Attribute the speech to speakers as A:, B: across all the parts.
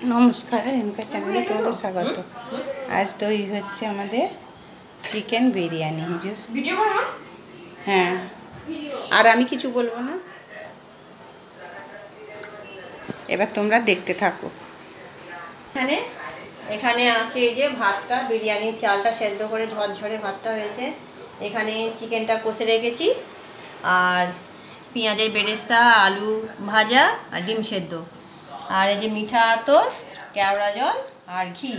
A: নমস্কার, রেণুকা চ্যানেলে তোমাদের স্বাগত। আজ তৈরি হচ্ছে আমাদের চিকেন বিরিয়ানি। হ্যাঁ, আর আমি কিছু বলবো না, এবার তোমরা দেখতে থাকো।
B: এখানে আছে এই যে ভাতটা, বিরিয়ানির চালটা সেদ্ধ করে ঝরঝরে ভাতটা হয়েছে। এখানে চিকেনটা কষে রেখেছি, আর পেঁয়াজের বেরেস্তা, আলু ভাজা আর ডিম সেদ্ধ, আর এই যে মিঠা আতর, কেওড়া জল আর ঘি।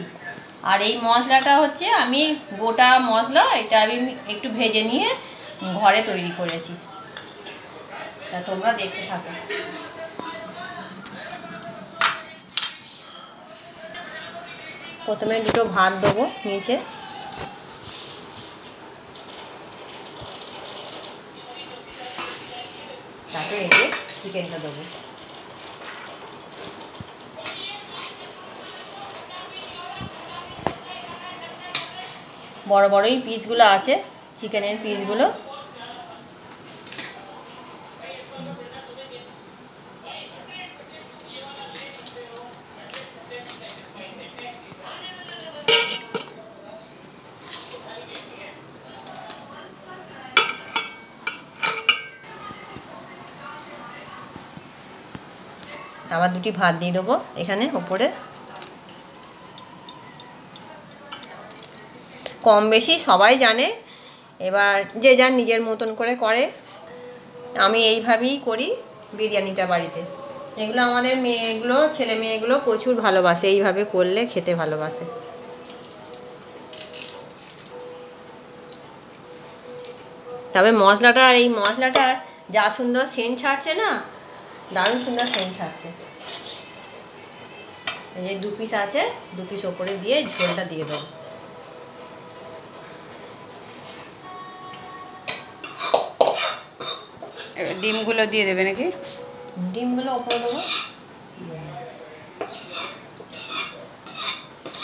B: আর এই মশলাটা হচ্ছে আমি গোটা মশলা, এটা আমি একটু ভেজে নিয়ে ঘরে তৈরি করেছি। তা তোমরা দেখতে থাকো। প্রথমে দুটো ভাত দেবো নিচে, তারপরে এই যে চিকেনটা দেবো। বড় বড়ই পিসগুলো আছে, চিকেনের পিসগুলো। আবার দুটি ভাত দিয়ে দেবো এখানে ওপরে। কম বেশি সবাই জানে, এবার যে যার নিজের মতন করে করে। আমি এইভাবেই করি বিরিয়ানিটা বাড়িতে। এগুলো আমাদের মেয়েগুলো, ছেলে মেয়েগুলো প্রচুর ভালোবাসে, এইভাবে করলে খেতে ভালোবাসে। তবে মশলাটা, আর এই মশলাটার যা সুন্দর সেন্ট ছাড়ছে না, দারুণ সুন্দর সেন্ট ছাড়ছে। এই যে 2 পিস আছে, 2 পিস ওপরে দিয়ে ঝোলটা দিয়ে দেবো।
A: ডিমগুলো দিয়ে দেবে নাকি?
B: ডিমগুলো ওপরে দেবো।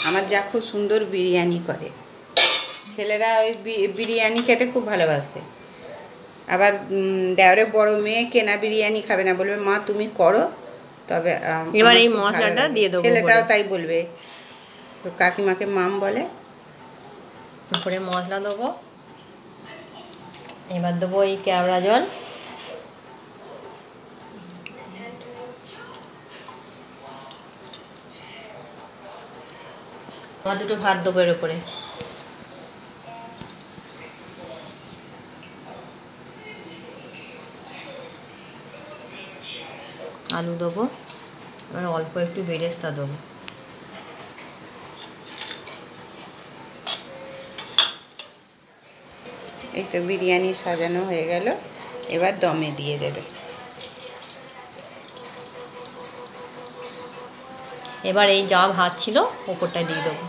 A: আমার যা খুব সুন্দর বিরিয়ানি করে, ছেলেরা ওই বিরিয়ানি খেতে খুব ভালোবাসে। আবার দেওরের বড় মেয়ে কেনা বিরিয়ানি খাবে না, বলবে মা তুমি করো, তবে
B: এবার এই মশলাটা দিয়ে দেবো।
A: ছেলেটাও তাই বলবে, কাকিমাকে মাম বলে।
B: উপরে মশলা দেবো। এবার দেবো এই কেওড়া জল। আবার দুটো ভাত দেবো এর উপরে। আলু দেবো, আর অল্প একটু বেরেস্তা দেবো।
A: এই তো বিরিয়ানি সাজানো হয়ে গেল, এবার দমে দিয়ে দেবে।
B: এবার এই যা ভাত ছিল ওপরটায় দিয়ে দেবো।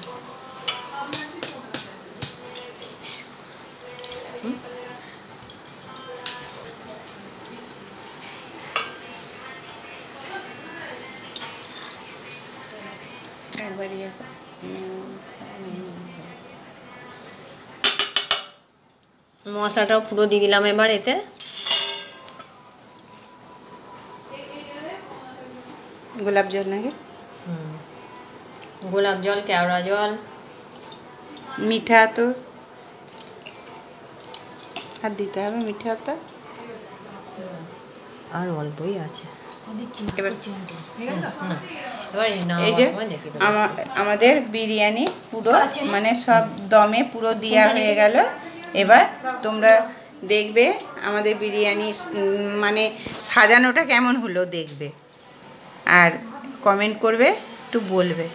B: মশলাটাও পুরো দিয়ে দিলাম এবার এতে।
A: গোলাপ জল নাকি?
B: গোলাপ জল, কেওড়া জল,
A: মিঠা আতর আর দিতে হবে। মিঠা আতর
B: আর অল্পই আছে।
A: এই যে আমাদের বিরিয়ানি পুরো মানে সব দমে পুরো দেওয়া হয়ে গেল। এবার তোমরা দেখবে আমাদের বিরিয়ানি মানে সাজানোটা কেমন হলো দেখবে, আর কমেন্ট করবে, একটু বলবে।